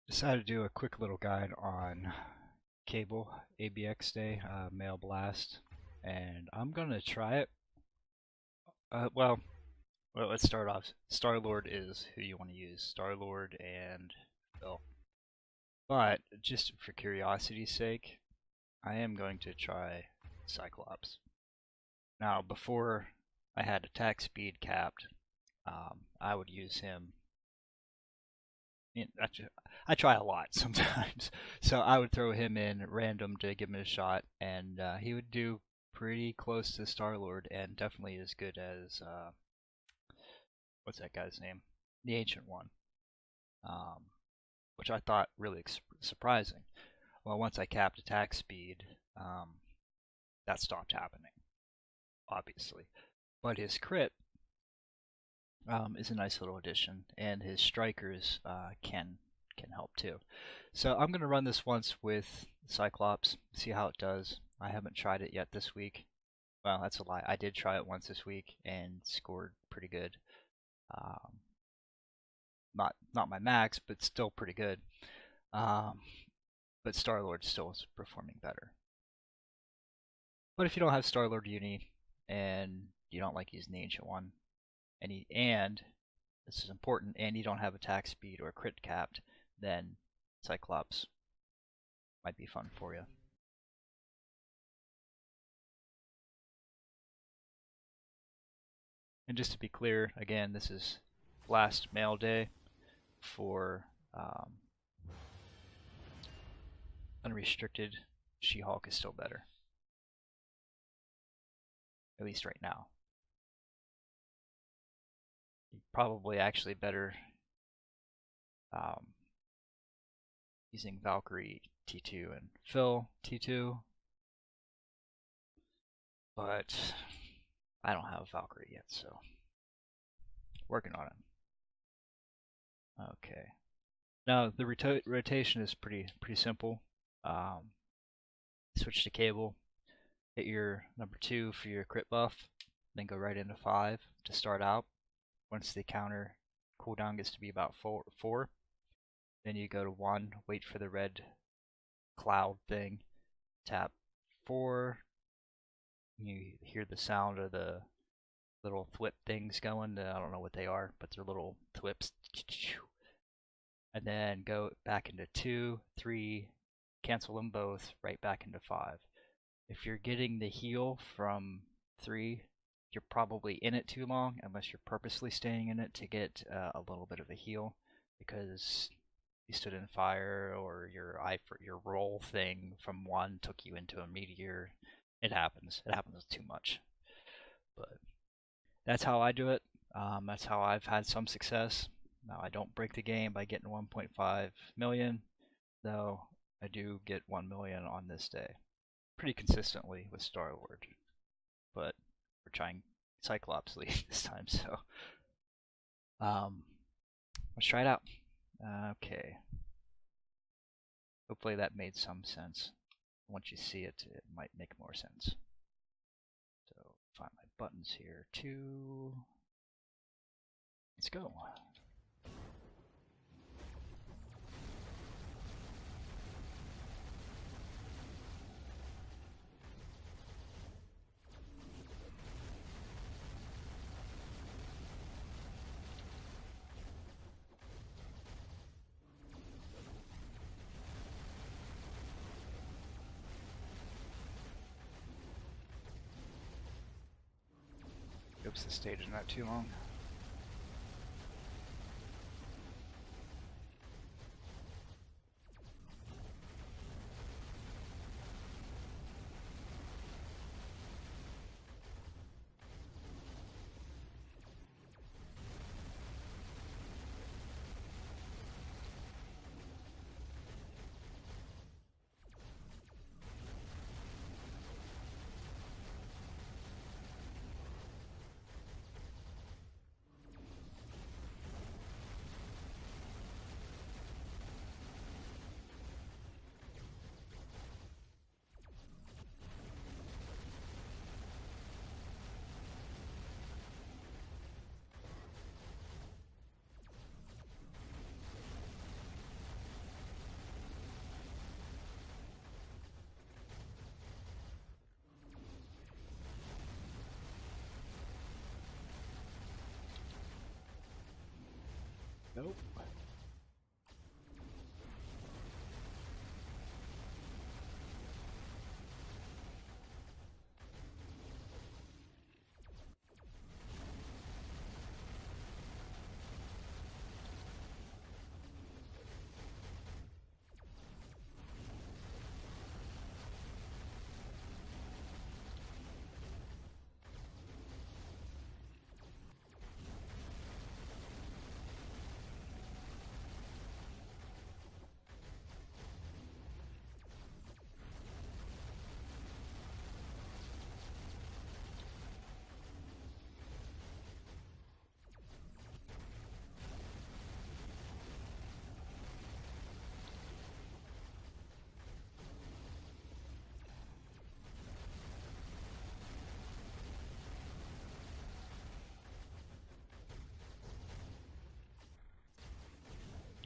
Decided to do a quick little guide on cable ABX Day, Mail Blast, and I'm gonna try it. Well, let's start off. Star-Lord is who you want to use, Star-Lord and Phil. But just for curiosity's sake, I am going to try Cyclops. Now, before I had attack speed capped, I would use him. I try a lot sometimes, so I would throw him in random to give him a shot, and he would do pretty close to Star-Lord, and definitely as good as what's that guy's name? The Ancient One, which I thought really surprising. Well, once I capped attack speed, that stopped happening, obviously. But his crit is a nice little addition, and his strikers can help too. So I'm going to run this once with Cyclops, see how it does. I haven't tried it yet this week. Well, that's a lie. I did try it once this week and scored pretty good. Not my max, but still pretty good. But Star-Lord still is performing better. But if you don't have Star-Lord Uni and you don't like using the Ancient One, and this is important, and you don't have attack speed or crit capped, then Cyclops might be fun for you. And just to be clear, again, this is last mail day for unrestricted. She-Hulk is still better, at least right now. Probably actually better using Valkyrie T2 and Phil T2, but I don't have Valkyrie yet, so working on it. Okay. Now the rotation is pretty simple. Switch to cable, hit your number 2 for your crit buff, then go right into 5 to start out. Once the counter cooldown gets to be about 4, then you go to 1, wait for the red cloud thing, tap 4, you hear the sound of the little thwip things going. I don't know what they are, but they're little thwips. And then go back into 2, 3, cancel them both, right back into 5. If you're getting the heal from 3, you're probably in it too long, unless you're purposely staying in it to get a little bit of a heal, because you stood in fire, or your roll thing from 1 took you into a meteor. It happens. It happens too much. But that's how I do it. That's how I've had some success. Now, I don't break the game by getting 1.5 million, though I do get 1 million on this day. Pretty consistently with Star-Lord. But we're trying Cyclops League this time, so let's try it out. Okay. Hopefully that made some sense. Once you see it, it might make more sense. So find my buttons here too. Let's go. Oops, the stage is not too long. Nope.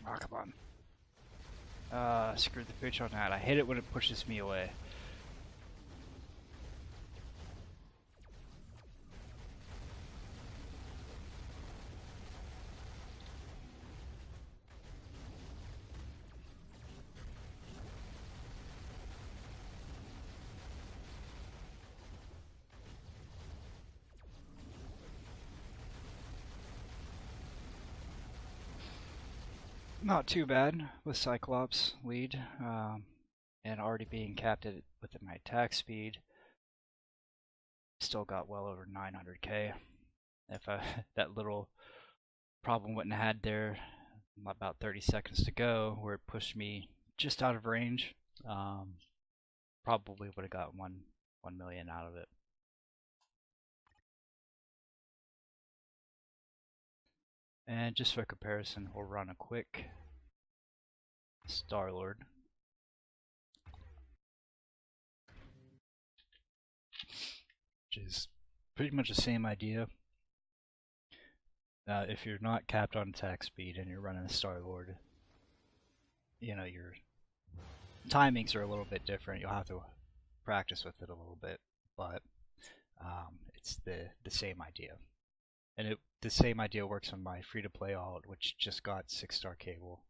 Oh, come on. Screwed the pitch on that. I hate it when it pushes me away. Not too bad with Cyclops lead, and already being capped at within my attack speed. Still got well over 900k. If that little problem wouldn't have had there, about 30 seconds to go, where it pushed me just out of range, probably would have got 1 million out of it. And just for comparison, we'll run a quick Star-Lord. Which is pretty much the same idea. If you're not capped on attack speed and you're running a Star-Lord, you know, your timings are a little bit different. You'll have to practice with it a little bit, but it's the same idea. And the same idea works on my free-to-play alt, which just got 6-star cable.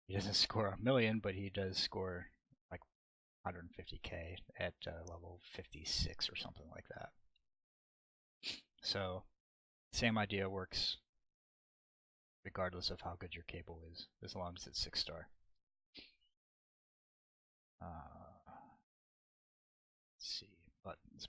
He doesn't score a million, but he does score like 150k at level 56 or something like that. So, same idea works regardless of how good your cable is, as long as it's 6-star. Let's see, buttons.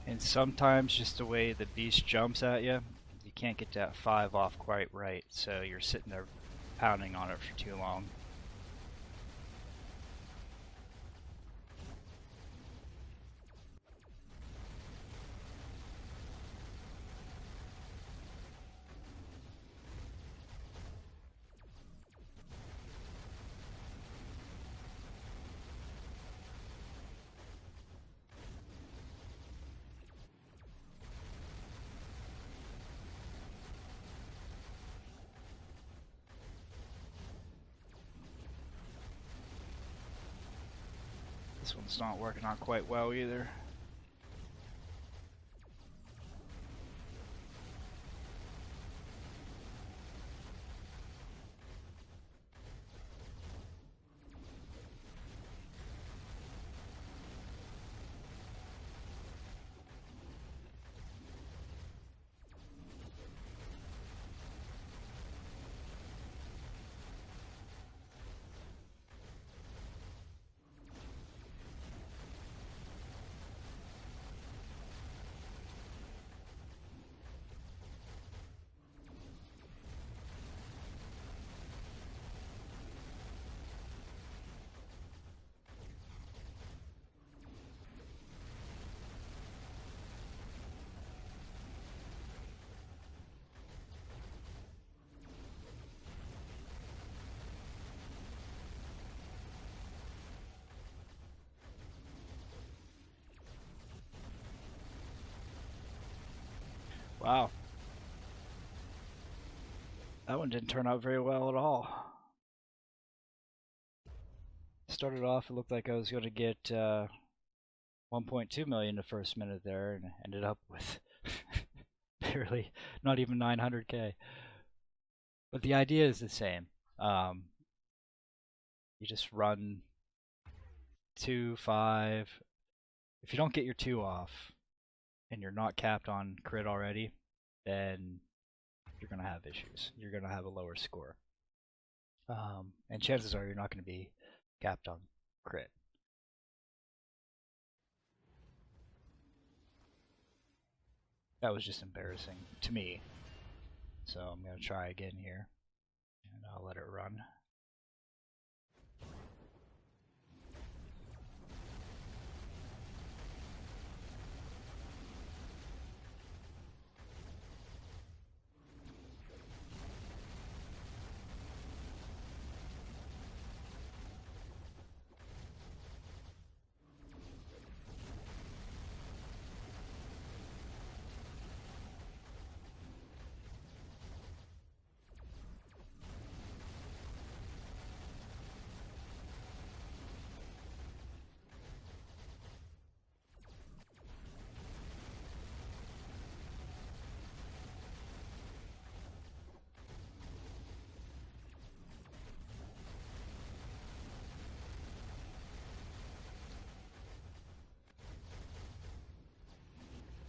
And sometimes just the way the beast jumps at you, you can't get that 5 off quite right, so you're sitting there pounding on it for too long. This one's not working out quite well either. Wow. That one didn't turn out very well at all. Started off, it looked like I was going to get 1.2 million the first minute there, and ended up with barely, not even 900k. But the idea is the same. You just run 2, 5. If you don't get your 2 off, and you're not capped on crit already, then you're going to have issues. You're going to have a lower score. And chances are you're not going to be capped on crit. That was just embarrassing to me. So I'm going to try again here, and I'll let it run.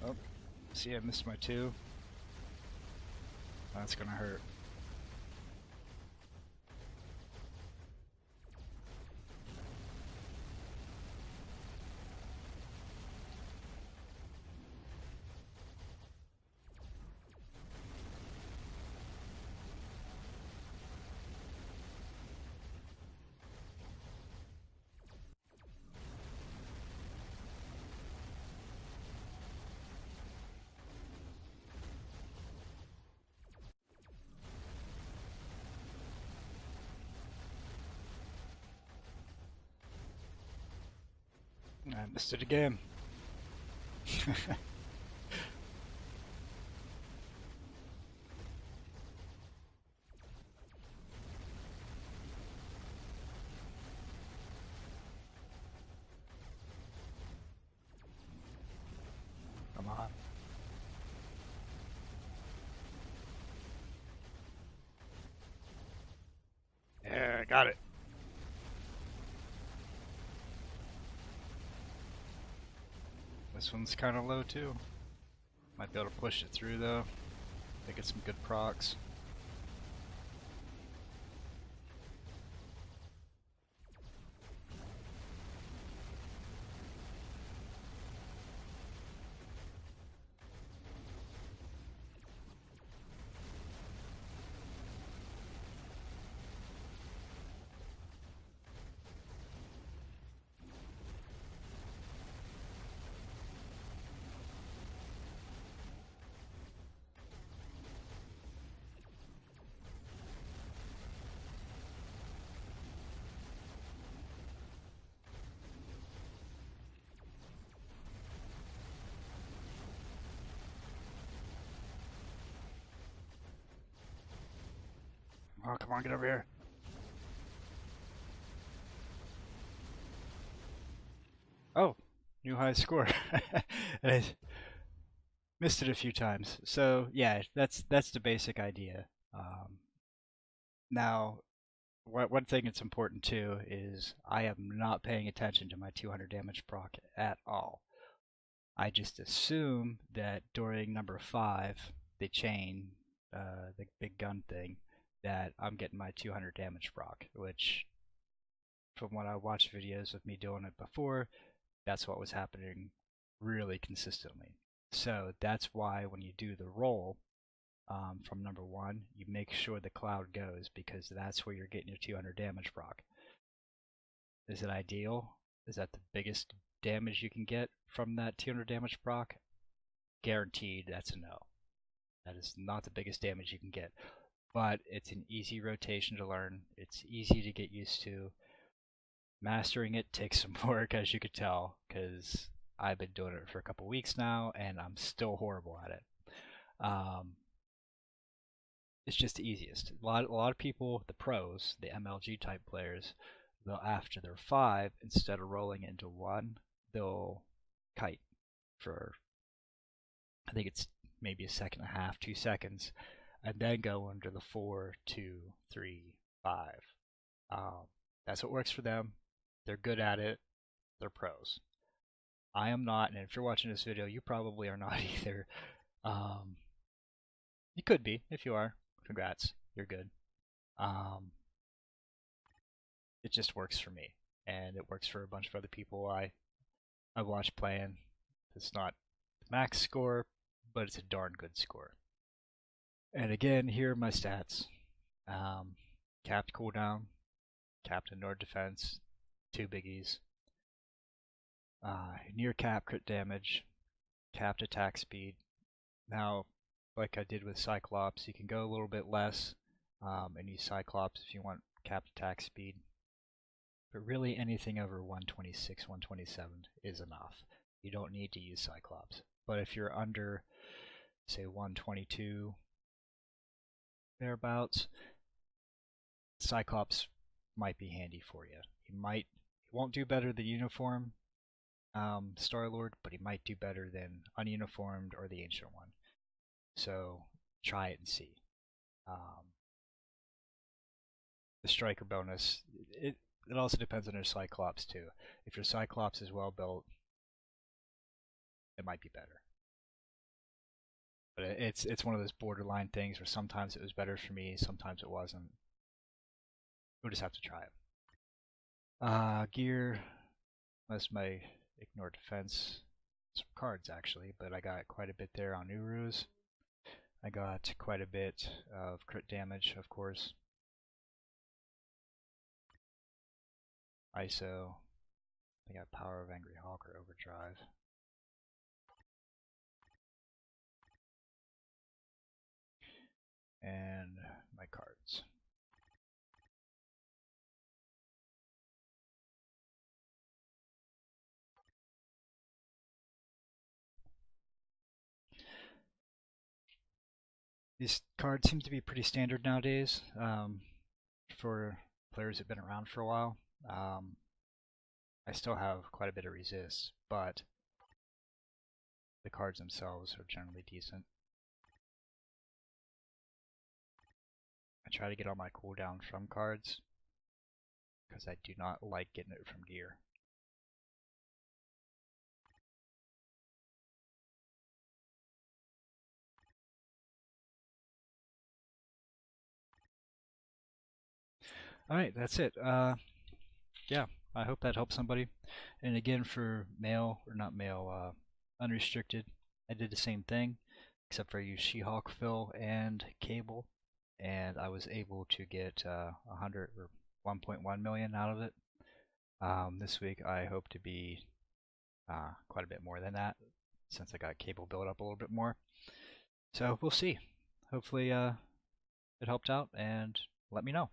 Oh, see, I missed my 2. That's gonna hurt. I missed it again. Come on. Yeah, I got it. This one's kind of low too. Might be able to push it through though. They get some good procs. Oh, come on, get over here. Oh, new high score. I missed it a few times. So yeah, that's the basic idea. Now, one thing that's important too is I am not paying attention to my 200 damage proc at all. I just assume that during number 5, the chain, the big gun thing, that I'm getting my 200 damage proc, which from when I watched videos of me doing it before, that's what was happening really consistently. So that's why when you do the roll from number 1, you make sure the cloud goes, because that's where you're getting your 200 damage proc. Is it ideal? Is that the biggest damage you can get from that 200 damage proc? Guaranteed that's a no. That is not the biggest damage you can get. But it's an easy rotation to learn. It's easy to get used to. Mastering it takes some work, as you could tell, because I've been doing it for a couple weeks now and I'm still horrible at it. It's just the easiest. A lot of people, the pros, the MLG type players, they'll after their 5, instead of rolling it into 1, they'll kite for, I think it's maybe a second and a half, 2 seconds, and then go under the 4, 2, 3, 5. That's what works for them. They're good at it. They're pros. I am not, and if you're watching this video, you probably are not either. You could be. If you are, congrats. You're good. It just works for me, and it works for a bunch of other people I've watched playing. It's not the max score, but it's a darn good score. And again, here are my stats. Capped cooldown, capped indoor defense, 2 biggies. Near cap crit damage, capped attack speed. Now, like I did with Cyclops, you can go a little bit less and use Cyclops if you want capped attack speed. But really anything over 126, 127 is enough. You don't need to use Cyclops. But if you're under, say, 122, thereabouts, Cyclops might be handy for you. He won't do better than Uniform Star-Lord, but he might do better than Ununiformed or the Ancient One. So try it and see. The Striker bonus, it also depends on your Cyclops too. If your Cyclops is well built, it might be better. But it's one of those borderline things where sometimes it was better for me, sometimes it wasn't. We'll just have to try it. Gear, most my ignore defense, some cards actually, but I got quite a bit there on Urus. I got quite a bit of crit damage, of course. ISO, I got Power of Angry Hawk or Overdrive. And my cards. These cards seem to be pretty standard nowadays for players who've been around for a while. I still have quite a bit of resist, but the cards themselves are generally decent. I try to get all my cooldown from cards because I do not like getting it from gear. Alright, that's it. Yeah, I hope that helps somebody. And again, for male, or not male, unrestricted, I did the same thing, except for I used She-Hulk fill and cable, and I was able to get 100 or 1.1 million out of it. This week I hope to be quite a bit more than that, since I got cable built up a little bit more. So we'll see. Hopefully it helped out, and let me know.